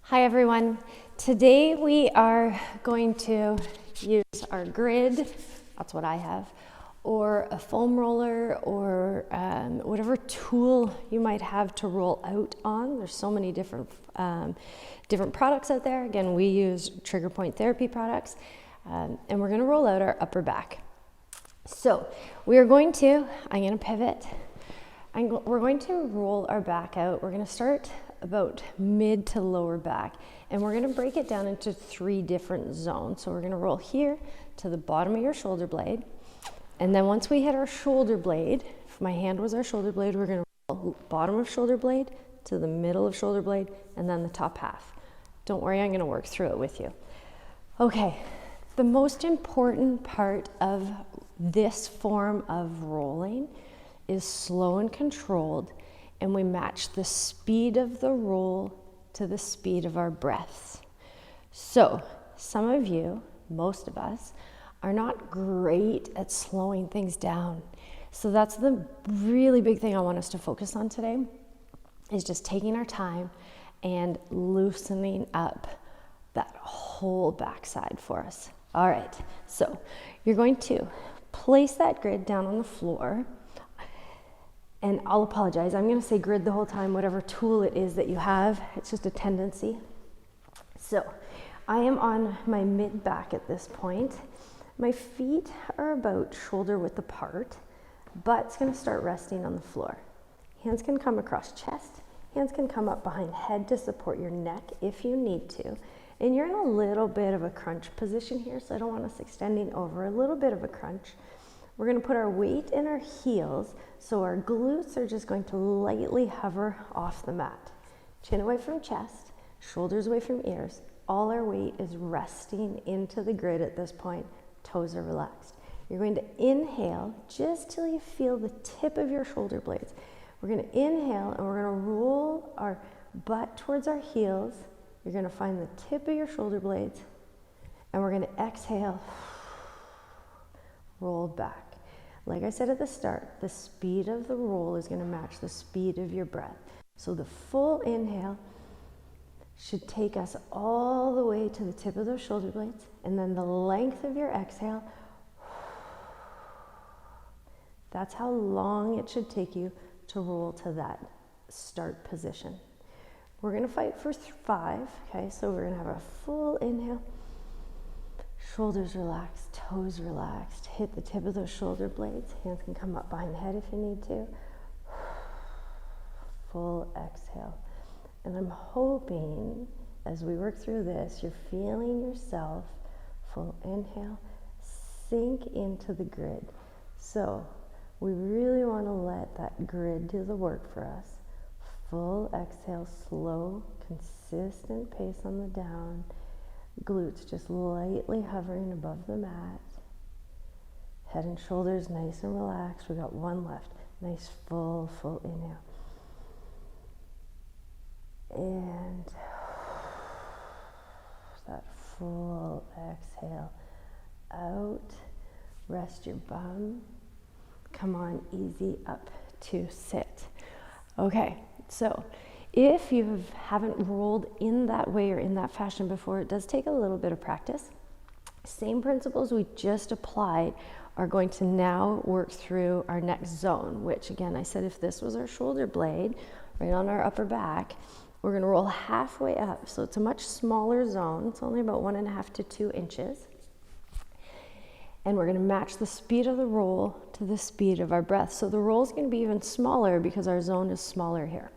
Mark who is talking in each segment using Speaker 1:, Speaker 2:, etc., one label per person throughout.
Speaker 1: Hi everyone. Today we are going to use our grid, that's what I have, or a foam roller or whatever tool you might have to roll out on. There's so many different products out there. Again, we use Trigger Point Therapy products and we're going to roll out our upper back. So we are going to, I'm going to pivot. We're going to roll our back out. We're going to start about mid to lower back, and we're going to break it down into 3 different zones. So we're going to roll here to the bottom of your shoulder blade, and then once we hit our shoulder blade, if my hand was our shoulder blade, we're going to roll bottom of shoulder blade to the middle of shoulder blade, and then the top half. Don't worry, I'm going to work through it with you. Okay, the most important part of this form of rolling is slow and controlled, and we match the speed of the roll to the speed of our breaths. So some of you, most of us, are not great at slowing things down. So that's the really big thing I want us to focus on today, is just taking our time and loosening up that whole backside for us. All right, so you're going to place that grid down on the floor. And I'll apologize, I'm going to say grid the whole time, whatever tool it is that you have. It's just a tendency. So I am on my mid back at this point. My feet are about shoulder width apart. Butt's going to start resting on the floor. Hands can come across chest. Hands can come up behind head to support your neck if you need to. And you're in a little bit of a crunch position here, so I don't want us extending over. A little bit of a crunch. We're going to put our weight in our heels, so our glutes are just going to lightly hover off the mat. Chin away from chest, shoulders away from ears. All our weight is resting into the grid at this point. Toes are relaxed. You're going to inhale just till you feel the tip of your shoulder blades. We're going to inhale and we're going to roll our butt towards our heels. You're going to find the tip of your shoulder blades, and we're going to exhale, roll back. Like I said at the start, the speed of the roll is going to match the speed of your breath. So the full inhale should take us all the way to the tip of those shoulder blades, and then the length of your exhale, that's how long it should take you to roll to that start position. We're going to fight for 5, okay? So we're going to have a full inhale. Shoulders relaxed, toes relaxed. Hit the tip of those shoulder blades. Hands can come up behind the head if you need to. Full exhale. And I'm hoping as we work through this, you're feeling yourself, full inhale, sink into the grid. So we really want to let that grid do the work for us. Full exhale, slow, consistent pace on the down. Glutes just lightly hovering above the mat. Head and shoulders nice and relaxed. We got 1 left. Nice full inhale. And that full exhale out. Rest your bum. Come on, easy up to sit. Okay, so if you haven't rolled in that way or in that fashion before, it does take a little bit of practice. Same principles we just applied are going to now work through our next zone, which again, I said if this was our shoulder blade, right on our upper back, we're going to roll halfway up. So it's a much smaller zone. It's only about 1.5 to 2 inches. And we're going to match the speed of the roll to the speed of our breath. So the roll is going to be even smaller because our zone is smaller here.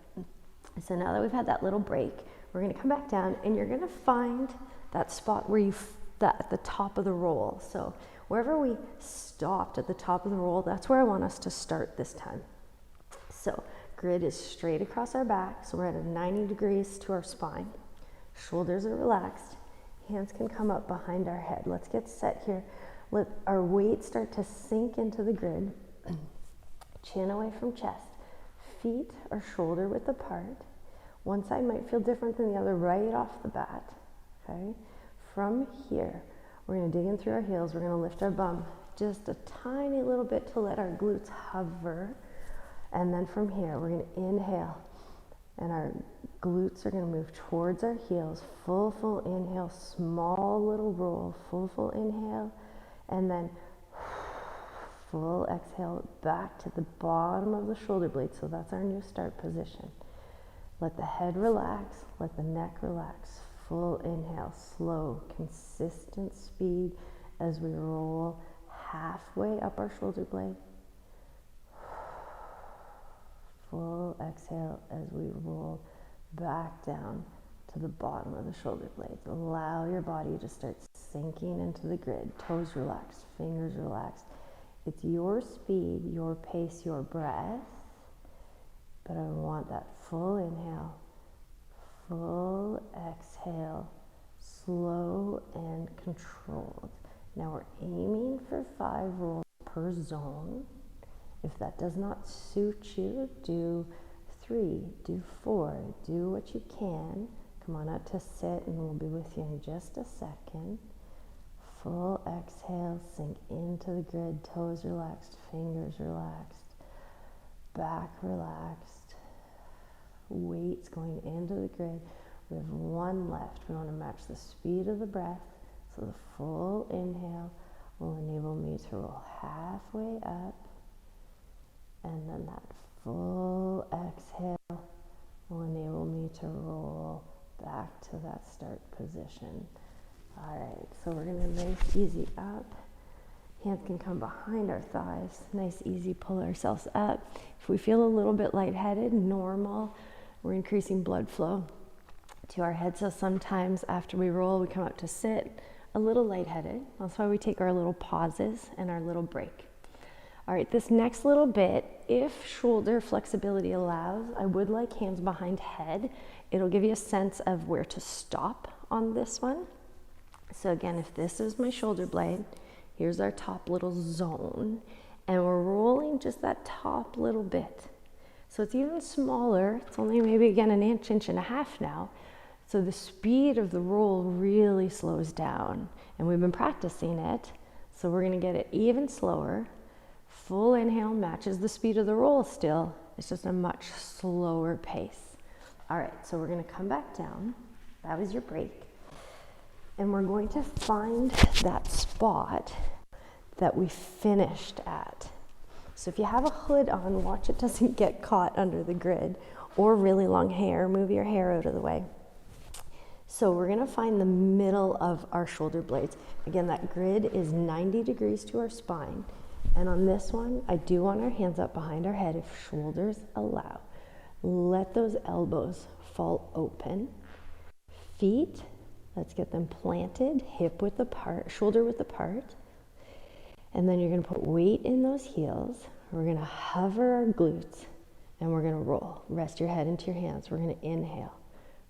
Speaker 1: So now that we've had that little break, we're going to come back down, and you're going to find that spot where at the top of the roll. So wherever we stopped at the top of the roll, that's where I want us to start this time. So grid is straight across our back, so we're at 90 degrees to our spine. Shoulders are relaxed. Hands can come up behind our head. Let's get set here. Let our weight start to sink into the grid. Chin away from chest. Feet are shoulder width apart. One side might feel different than the other right off the bat, okay? From here, we're going to dig in through our heels. We're going to lift our bum just a tiny little bit to let our glutes hover. And then from here, we're going to inhale And our glutes are going to move towards our heels. Full inhale, small little roll, full inhale, and then full exhale back to the bottom of the shoulder blade. So that's our new start position. Let the head relax, let the neck relax. Full inhale, slow, consistent speed as we roll halfway up our shoulder blade. Full exhale as we roll back down to the bottom of the shoulder blades. Allow your body to start sinking into the grid. Toes relaxed, fingers relaxed. It's your speed, your pace, your breath. But I want that full inhale, full exhale, slow and controlled. Now we're aiming for 5 rolls per zone. If that does not suit you, do 3, do 4, do what you can. Come on out to sit and we'll be with you in just a second. Full exhale, sink into the grid, toes relaxed, fingers relaxed, back relaxed, weights going into the grid. We have 1 left. We want to match the speed of the breath. So the full inhale will enable me to roll halfway up. And then that full exhale will enable me to roll back to that start position. All right, so we're gonna nice, easy up. Hands can come behind our thighs. Nice, easy, pull ourselves up. If we feel a little bit lightheaded, normal, we're increasing blood flow to our head. So sometimes after we roll, we come up to sit a little lightheaded. That's why we take our little pauses and our little break. All right, this next little bit, if shoulder flexibility allows, I would like hands behind head. It'll give you a sense of where to stop on this one. So again, if this is my shoulder blade, here's our top little zone, and we're rolling just that top little bit. So it's even smaller. It's only maybe, again, an inch, inch and a half now. So the speed of the roll really slows down, and we've been practicing it. So we're gonna get it even slower. Full inhale matches the speed of the roll still. It's just a much slower pace. All right, so we're gonna come back down. That was your break. And we're going to find that spot that we finished at. So if you have a hood on, watch it doesn't get caught under the grid, or really long hair, move your hair out of the way. So we're gonna find the middle of our shoulder blades. Again, that grid is 90 degrees to our spine. And on this one, I do want our hands up behind our head if shoulders allow. Let those elbows fall open. Feet, let's get them planted, hip width apart, shoulder width apart. And then you're gonna put weight in those heels. We're gonna hover our glutes and we're gonna roll. Rest your head into your hands. We're gonna inhale.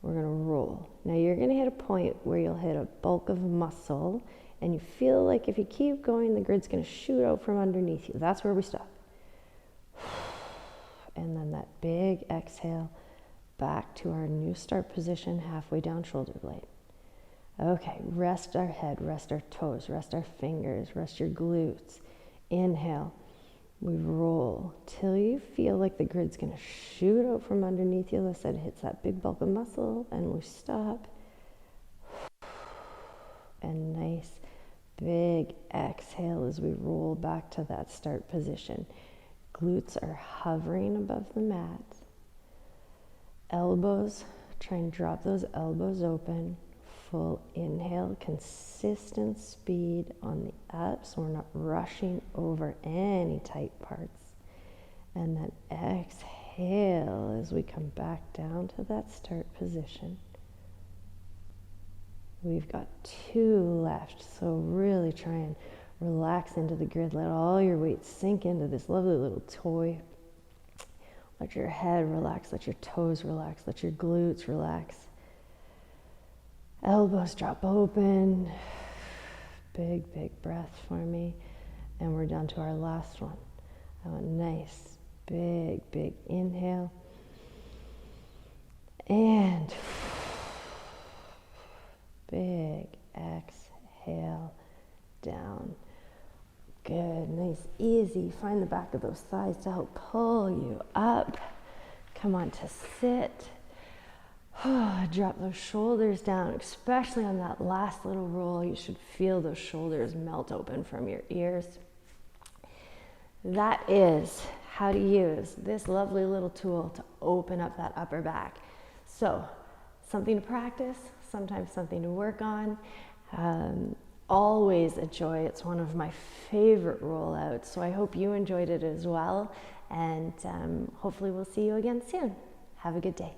Speaker 1: We're gonna roll. Now you're gonna hit a point where you'll hit a bulk of muscle and you feel like if you keep going, the grid's gonna shoot out from underneath you. That's where we stop. And then that big exhale back to our new start position, halfway down shoulder blade. Okay, rest our head, rest our toes, rest our fingers, rest your glutes. Inhale, we roll till you feel like the grid's gonna shoot out from underneath you. Let's say it hits that big bulk of muscle and we stop. And nice big exhale as we roll back to that start position. Glutes are hovering above the mat. Elbows, try and drop those elbows open. Full inhale, consistent speed on the up, so we're not rushing over any tight parts. And then exhale as we come back down to that start position. We've got 2 left, so really try and relax into the grid. Let all your weight sink into this lovely little toy. Let your head relax, let your toes relax, let your glutes relax. Elbows drop open. Big, big breath for me. And we're down to our last one. A nice, big, big inhale. And big exhale down. Good, nice, easy. Find the back of those thighs to help pull you up. Come on to sit. Drop those shoulders down, especially on that last little roll. You should feel those shoulders melt open from your ears. That is how to use this lovely little tool to open up that upper back. So, something to practice, sometimes something to work on. Always a joy. It's one of my favorite rollouts. So I hope you enjoyed it as well. And hopefully we'll see you again soon. Have a good day.